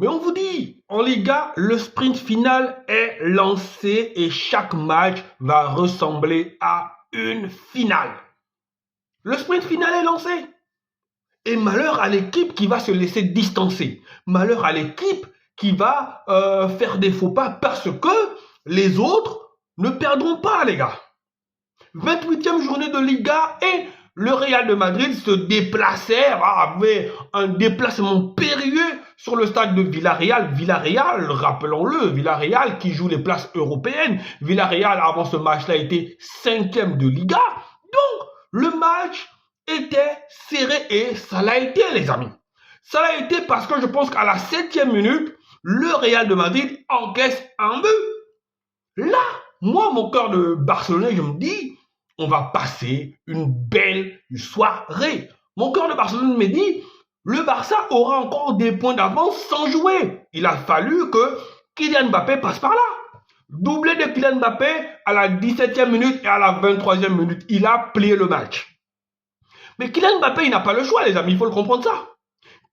Mais on vous dit, en Liga, le sprint final est lancé et chaque match va ressembler à une finale. Le sprint final est lancé. Et malheur à l'équipe qui va se laisser distancer. Malheur à l'équipe qui va faire des faux pas parce que les autres ne perdront pas, les gars. 28e journée de Liga et le Real de Madrid se déplaçait, avait un déplacement périlleux sur le stade de Villarreal. Villarreal, rappelons-le, Villarreal qui joue les places européennes. Villarreal, avant ce match-là, était 5e de Liga. Donc, le match était serré et ça l'a été, les amis. Ça l'a été parce que je pense qu'à la 7e minute, le Real de Madrid encaisse un but. Là, moi, mon cœur de Barcelonais, je me dis, on va passer une belle soirée. Mon cœur de Barcelone me dit, le Barça aura encore des points d'avance sans jouer. Il a fallu que Kylian Mbappé passe par là. Doublé de Kylian Mbappé à la 17e minute et à la 23e minute. Il a plié le match. Mais Kylian Mbappé, il n'a pas le choix, les amis, il faut le comprendre ça.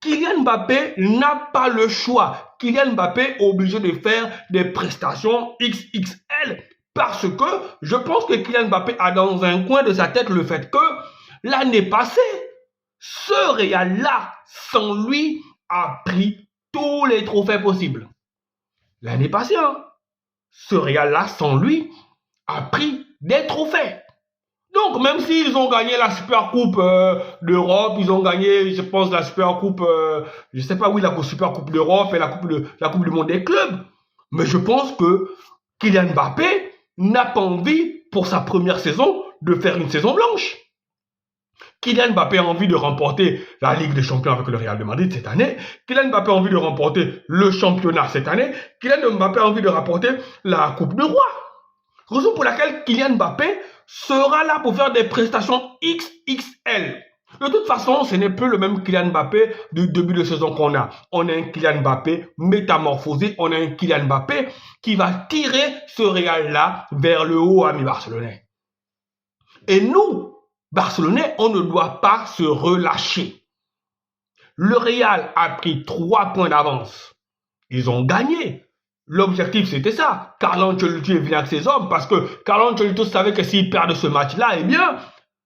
Kylian Mbappé n'a pas le choix. Kylian Mbappé est obligé de faire des prestations XXL. Parce que je pense que Kylian Mbappé a dans un coin de sa tête le fait que l'année passée, ce Real-là, sans lui, a pris tous les trophées possibles. L'année passée, ce Real-là, sans lui, a pris des trophées. Donc, même s'ils ont gagné la Super Coupe d'Europe, ils ont gagné, je pense, la Super Coupe, je ne sais pas, oui, la Super Coupe d'Europe et la coupe du Monde des clubs. Mais je pense que Kylian Mbappé n'a pas envie, pour sa première saison, de faire une saison blanche. Kylian Mbappé a envie de remporter la Ligue des Champions avec le Real de Madrid cette année. Kylian Mbappé a envie de remporter le championnat cette année. Kylian Mbappé a envie de remporter la Coupe de Roi. Raison pour laquelle Kylian Mbappé sera là pour faire des prestations XXL. De toute façon, ce n'est plus le même Kylian Mbappé du début de saison qu'on a. On a un Kylian Mbappé métamorphosé. On a un Kylian Mbappé qui va tirer ce Real-là vers le haut, amis barcelonais. Et nous, Barcelonais, on ne doit pas se relâcher. Le Real a pris 3 points d'avance. Ils ont gagné. L'objectif, c'était ça. Carlo Ancelotti est venu avec ses hommes parce que Carlo Ancelotti savait que s'il perdait ce match-là, eh bien,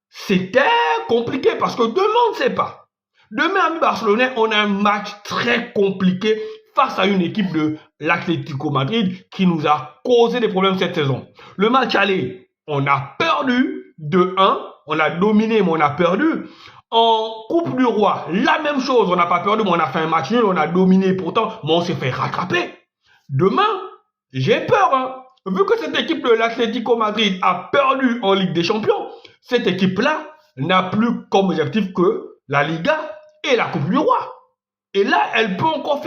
c'était compliqué parce que demain, on ne sait pas. Demain, amis barcelonais, on a un match très compliqué face à une équipe de l'Atlético Madrid qui nous a causé des problèmes cette saison. Le match aller, on a perdu 2-1. On a dominé, mais on a perdu. En Coupe du Roi, la même chose. On n'a pas perdu, mais on a fait un match nul. On a dominé pourtant, mais on s'est fait rattraper. Demain, j'ai peur. Vu que cette équipe de l'Atlético Madrid a perdu en Ligue des Champions, cette équipe-là n'a plus comme objectif que la Liga et la Coupe du Roi. Et là, elle peut encore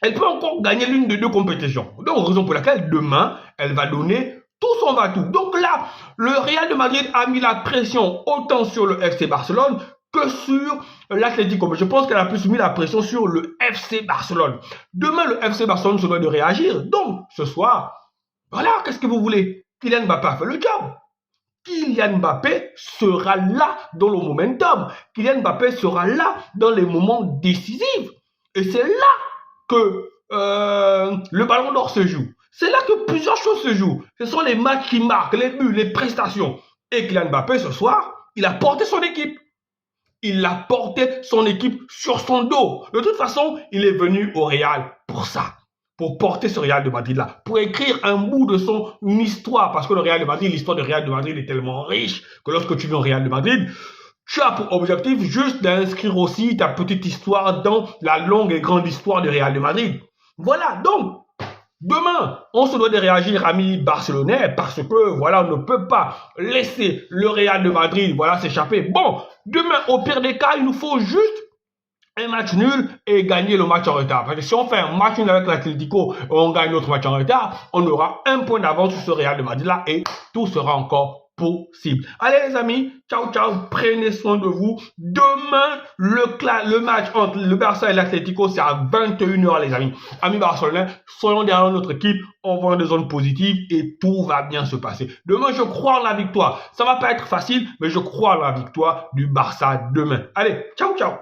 elle peut encore gagner l'une des deux compétitions. Donc, raison pour laquelle demain, elle va donner tout son va-tout. Donc là, le Real de Madrid a mis la pression autant sur le FC Barcelone que sur l'Atlético. Mais je pense qu'elle a plus mis la pression sur le FC Barcelone. Demain, le FC Barcelone se doit de réagir. Donc, ce soir, voilà, qu'est-ce que vous voulez? Kylian Mbappé a fait le job. Kylian Mbappé sera là dans le momentum. Kylian Mbappé sera là dans les moments décisifs. Et c'est là que le Ballon d'Or se joue. C'est là que plusieurs choses se jouent. Ce sont les matchs qui marquent, les buts, les prestations. Et Kylian Mbappé, ce soir, il a porté son équipe. Il a porté son équipe sur son dos. De toute façon, il est venu au Real pour ça. Pour porter ce Real de Madrid-là. Pour écrire un bout de son histoire. Parce que le Real de Madrid, l'histoire du Real de Madrid est tellement riche que lorsque tu viens au Real de Madrid, tu as pour objectif juste d'inscrire aussi ta petite histoire dans la longue et grande histoire du Real de Madrid. Voilà, donc, demain, on se doit de réagir, amis barcelonais, parce que, voilà, on ne peut pas laisser le Real de Madrid, voilà, s'échapper. Bon, demain, au pire des cas, il nous faut juste un match nul et gagner le match en retard. Parce que si on fait un match nul avec l'Atlético et on gagne notre match en retard, on aura un point d'avance sur ce Real de Madrid-là et tout sera encore possible. Allez les amis, ciao ciao, prenez soin de vous. Demain, le match entre le Barça et l'Atlético, c'est à 21h les amis. Amis barcelonais, soyons derrière notre équipe, on va dans des zones positives et tout va bien se passer. Demain, je crois en la victoire. Ça va pas être facile, mais je crois en la victoire du Barça demain. Allez, ciao ciao.